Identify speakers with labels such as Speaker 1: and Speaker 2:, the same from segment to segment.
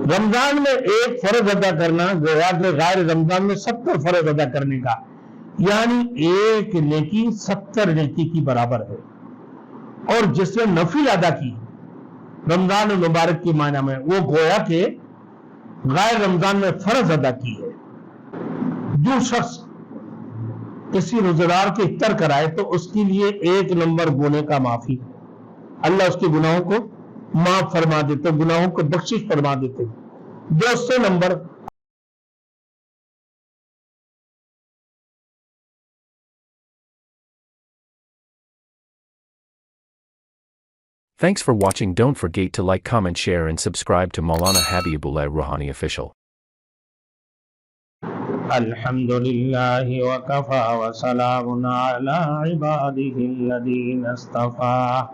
Speaker 1: رمضان میں ایک فرض ادا کرنا گویا کہ غیر رمضان میں 70 فرض ادا کرنے کا، یعنی ایک نیکی 70 نیکی کی برابر ہے۔ اور جس نے نفل ادا کی رمضان المبارک کے معنی میں، وہ گویا کہ غیر رمضان میں فرض ادا کی ہے۔ جو شخص کسی روزہ دار کے افطار کرائے تو اس کے لیے 1 نمبر گناہ کا معافی، اللہ اس کے گناہوں کو معاف فرما دیتے، گناہوں کو بخشش فرما دیتے۔ 200 number
Speaker 2: Thanks for watching. Don't forget to like, comment, share and subscribe to Maulana Habibullah Ruhani Official.
Speaker 1: الحمد لله وكفى وسلام على عباده الذين اصطفى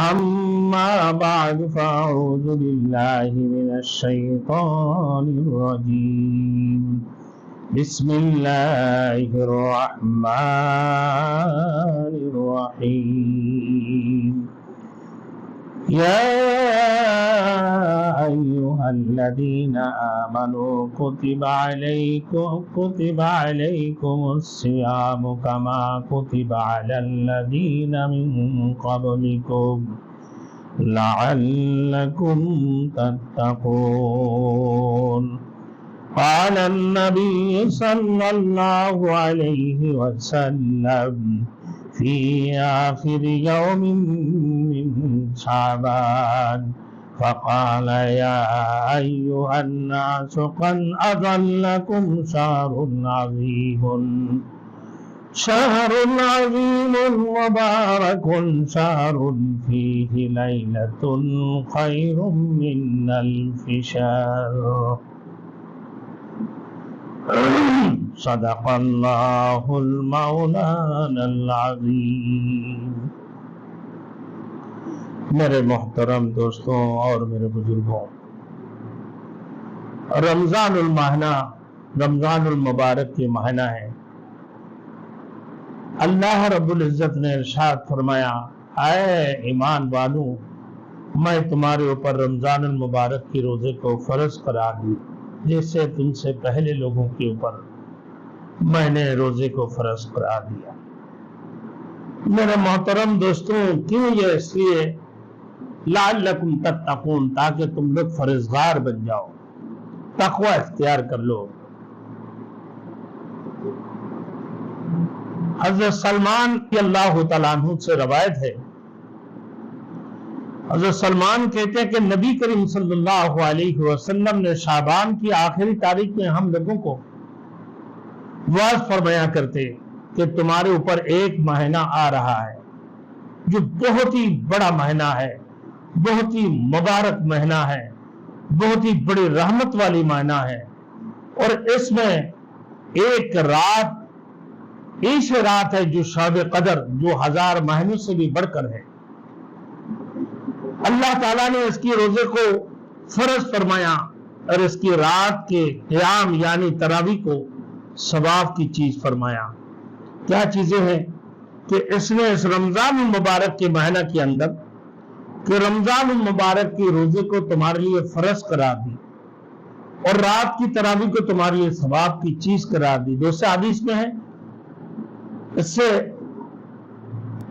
Speaker 1: أما بعد فأعوذ بالله من الشيطان الرجيم بسم الله الرحمن الرحيم يا أيها الذين آمنوا كتب عليكم الصيام كما كتب على الذين من قبلكم لعلكم تتقون قال النبي صلى الله عليه وسلم في آخر يوم من شعبان فقال يا أيها الناس قد أضلكم شهر عظيم مبارك شهر فيه ليلة خير من ألف شهر صدق اللہ المولانا العظیم۔ میرے محترم دوستوں اور میرے بزرگوں، رمضان الماہنہ، رمضان المبارک کے مہینہ ہے۔ اللہ رب العزت نے ارشاد فرمایا، اے ایمان والو، میں تمہارے اوپر رمضان المبارک کے روزے کو فرض قرار دی، جیسے تم سے پہلے لوگوں کے اوپر میں نے روزے کو فرض قرار دیا۔ میرے محترم دوستوں، کیوں یہ؟ اس لیے لعلکم تتقون، تاکہ تم لوگ فرزگار بن جاؤ، تقوی اختیار کر لو۔ حضرت سلمان رضی اللہ تعالیٰ عنہ سے روایت ہے، حضرت سلمان کہتے ہیں کہ نبی کریم صلی اللہ علیہ وسلم نے شعبان کی آخری تاریخ میں ہم لوگوں کو واعظ فرمایا کرتے کہ تمہارے اوپر ایک مہینہ آ رہا ہے جو بہت ہی بڑا مہینہ ہے، بہت ہی مبارک مہینہ ہے، بہت ہی بڑی رحمت والی مہینہ ہے، اور اس میں ایک رات ایسی رات ہے جو شب قدر، جو 1000 مہینوں سے بھی بڑھ کر ہے۔ اللہ تعالیٰ نے اس کی روزے کو فرض فرمایا اور اس کی رات کے قیام یعنی تراویح کو ثواب کی چیز فرمایا۔ کیا چیزیں ہیں کہ اس نے اس رمضان المبارک کے مہینہ کے اندر کہ رمضان المبارک کی روزے کو تمہارے لیے فرض قرار دی اور رات کی تراویح کو تمہارے لیے ثواب کی چیز قرار دی۔ دوسرے حدیث میں ہے اس سے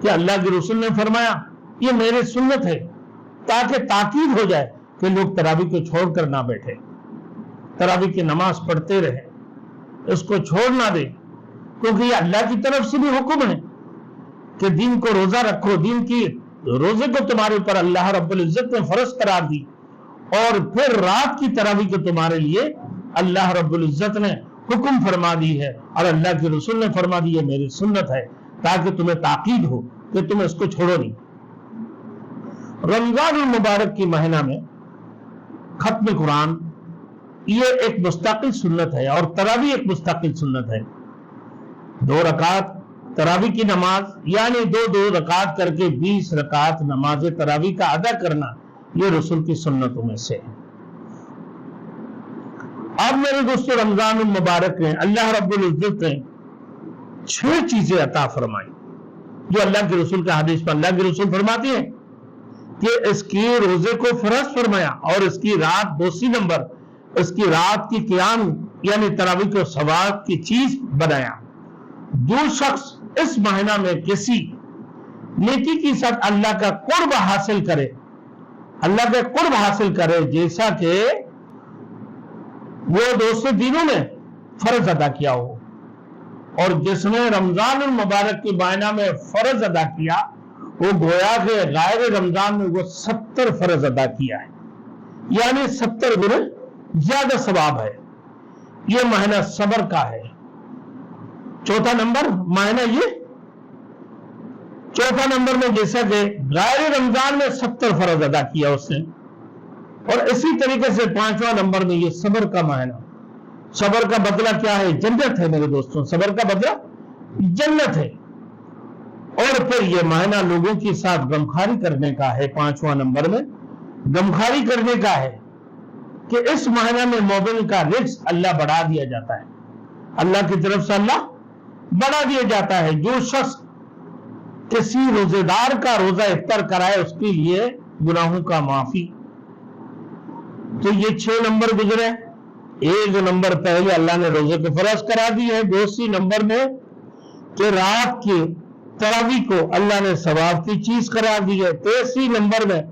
Speaker 1: کہ اللہ کے رسول نے فرمایا یہ میری سنت ہے، تاکہ تاکید ہو جائے کہ لوگ تراویح کو چھوڑ کر نہ بیٹھے، تراویح کی نماز پڑھتے رہے، اس کو چھوڑ نہ دے، کیونکہ یہ اللہ کی طرف سے بھی حکم ہے کہ دین کو روزہ رکھو۔ دین کی روزے کو تمہارے اوپر اللہ رب العزت نے فرض قرار دی، اور پھر رات کی تراویح کو تمہارے لیے اللہ رب العزت نے حکم فرما دی ہے، اور اللہ کے رسول نے فرما دی ہے میری سنت ہے، تاکہ تمہیں تاکید ہو کہ تم اس کو چھوڑو نہیں۔ رمضان المبارک کی مہینہ میں ختم قرآن یہ ایک مستقل سنت ہے، اور تراویح ایک مستقل سنت ہے۔ 2 رکعت تراویح کی نماز یعنی 2 رکعت کر کے 20 رکعت نماز تراویح کا ادا کرنا، یہ رسول کی سنتوں میں سے ہے۔ اب میرے دوستو، رمضان المبارک میں اللہ رب العزت نے 6 چیزیں عطا فرمائی جو اللہ کے رسول کا حدیث پر اللہ کے رسول فرماتے ہیں کہ اس کی روزے کو فرض فرمایا اور اس کی رات دوسری نمبر اس کی رات کی قیام یعنی تراویح کو ثواب کی چیز بنایا۔ جو شخص اس مہینہ میں کسی نیکی کے ساتھ اللہ کا قرب حاصل کرے، اللہ کا قرب حاصل کرے، جیسا کہ وہ دوسرے دنوں میں فرض ادا کیا ہو، اور جس نے رمضان المبارک کے مہینہ میں فرض ادا کیا وہ گویا کہ غیر رمضان میں وہ 70 فرض ادا کیا ہے، یعنی 70 گنے زیادہ ثواب ہے۔ یہ مہینہ صبر کا ہے۔ چوتھا نمبر مہینہ یہ چوتھا نمبر میں جیسا کہ غیر رمضان میں 70 فرض ادا کیا اس نے، اور اسی طریقے سے پانچواں نمبر میں یہ صبر کا مہینہ۔ صبر کا بدلہ کیا ہے؟ جنت ہے میرے دوستوں، صبر کا بدلہ جنت ہے۔ اور پھر یہ مہینہ لوگوں کے ساتھ غمخواری کرنے کا ہے۔ پانچواں نمبر میں غمخواری کرنے کا ہے کہ اس مہینہ میں مومن کا رزق اللہ بڑھا دیا جاتا ہے، اللہ کی طرف سے اللہ بڑھا دیا جاتا ہے۔ جو شخص کسی روزے دار کا روزہ افطار کرائے اس کے لیے گناہوں کا معافی۔ تو یہ 6 نمبر گزرے۔ ایک نمبر پہلے اللہ نے روزے کو فرض کرا دی ہے، دوسری نمبر میں کہ رات کی تراویح کو اللہ نے ثواب کی چیز قرار دی ہے، تیسری نمبر میں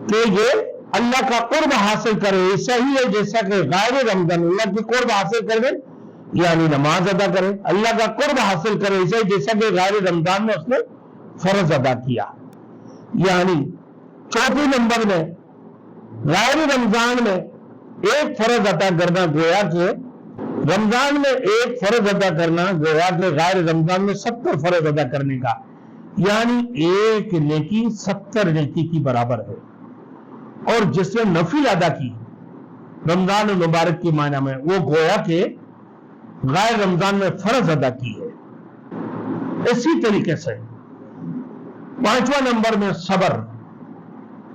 Speaker 1: کہ یہ اللہ کا قرب حاصل کرے، ایسا ہی ہے جیسا کہ غیر رمضان اللہ کی قرب حاصل کرے یعنی نماز ادا کرے، اللہ کا قرب حاصل کرے ایسا ہی جیسا کہ غیر رمضان میں اس نے فرض ادا کیا۔ یعنی چوتھے نمبر میں غیر رمضان میں ایک فرض ادا کرنا گویا کہ رمضان میں ایک فرض ادا کرنا گویا کہ غیر رمضان میں 70 فرض ادا کرنے کا، یعنی ایک نیکی 70 نیکی کی برابر ہے۔ اور جس نے نفل ادا کی رمضان المبارک کے معنی میں وہ گویا کہ غیر رمضان میں فرض ادا کی ہے۔ اسی طریقے سے پانچواں نمبر میں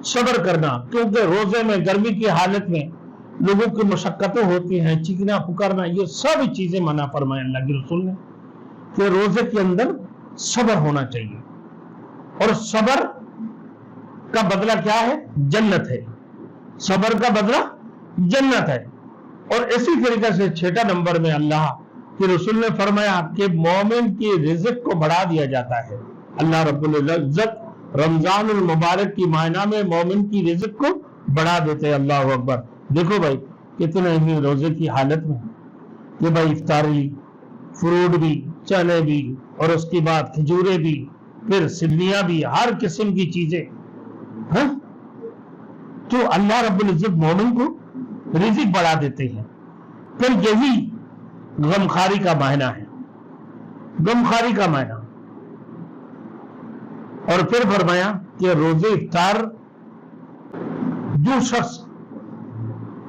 Speaker 1: صبر کرنا، کیونکہ روزے میں گرمی کی حالت میں لوگوں کی مشقتیں ہوتی ہیں، چیخنا پکارنا، یہ سب چیزیں منع فرمائے اللہ کے رسول نے کہ روزے کے اندر صبر ہونا چاہیے، اور صبر کا بدلہ کیا ہے؟ جنت ہے۔ صبر کا بدلہ جنت ہے۔ اور اسی طریقے سے 6 نمبر میں اللہ کے رسول نے فرمایا کہ مومن کی رزق کو بڑھا دیا جاتا ہے۔ اللہ رب العزت رمضان المبارک کی مہینہ میں مومن کی رزق کو بڑھا دیتے ہیں۔ اللہ اکبر۔ دیکھو بھائی کتنے ہی روزے کی حالت میں کہ بھائی افطاری، فروٹ بھی، چنے بھی، اور اس کے بعد کھجورے بھی، پھر سلیاں بھی، ہر قسم کی چیزیں، ہاں تو اللہ رب العزت مومن کو رزق بڑھا دیتے ہیں۔ پھر یہی غمخواری کا مہینہ ہے، غمخواری کا مہینہ۔ اور پھر فرمایا کہ روزے افطار جو شخص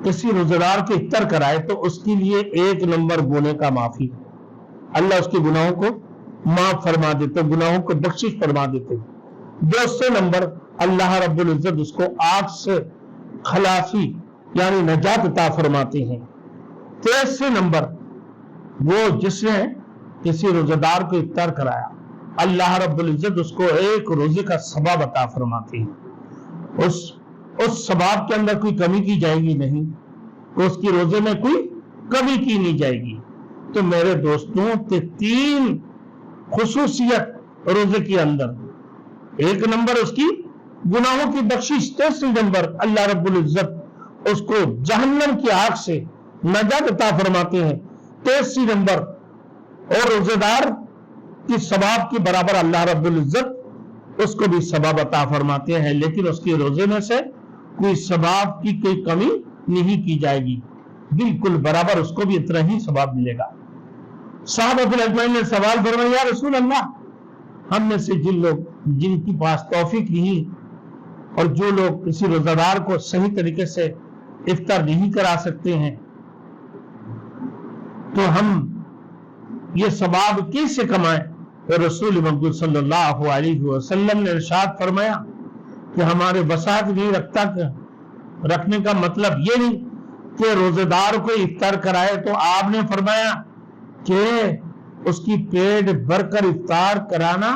Speaker 1: کسی روزے دار کو افطار کرائے تو اس کے لیے 1 نمبر گناہ کا معافی، اللہ اس کے گناہوں کو معاف فرما دیتے، گناہوں کو بخشش فرما دیتے۔ دوسرے نمبر اللہ رب العزت اس کو آگ سے خلاصی یعنی نجات عطا فرماتے ہیں۔ تیسرے نمبر وہ جس نے کسی روزے دار کو افطار کرایا اللہ رب العزت اس کو 1 روزے کا ثواب عطا فرماتے ہیں، اس ثواب کے اندر کوئی کمی کی جائے گی نہیں، اس کی روزے میں کوئی کمی کی نہیں جائے گی۔ تو میرے دوستوں 3 خصوصیت روزے کے اندر، 1 نمبر اس کی گناہوں کی بخشش، تیسری نمبر اللہ رب العزت اس کو جہنم کی آگ سے نجات عطا فرماتے ہیں، تیسری نمبر اور روزے دار کی ثواب کی برابر اللہ رب العزت اس کو بھی ثواب عطا فرماتے ہیں، لیکن اس کے روزے میں سے کوئی ثواب کی کوئی کمی نہیں کی جائے گی، بالکل برابر اس کو بھی اتنا ہی ثواب ملے گا۔ صحابہ اجمعین نے سوال فرمایا یا رسول اللہ، ہم میں سے جن کی پاس توفیق نہیں اور جو لوگ کسی روزہ دار کو صحیح طریقے سے افطار نہیں کرا سکتے ہیں تو ہم یہ ثواب کیسے کمائیں؟ رسول مقبول صلی اللہ علیہ وسلم نے ارشاد فرمایا کہ ہمارے وسعت نہیں رکھنے کا مطلب یہ نہیں کہ روزے دار کو افطار کرائے، تو آپ نے فرمایا کہ اس کی پیٹ بھر کر افطار کرانا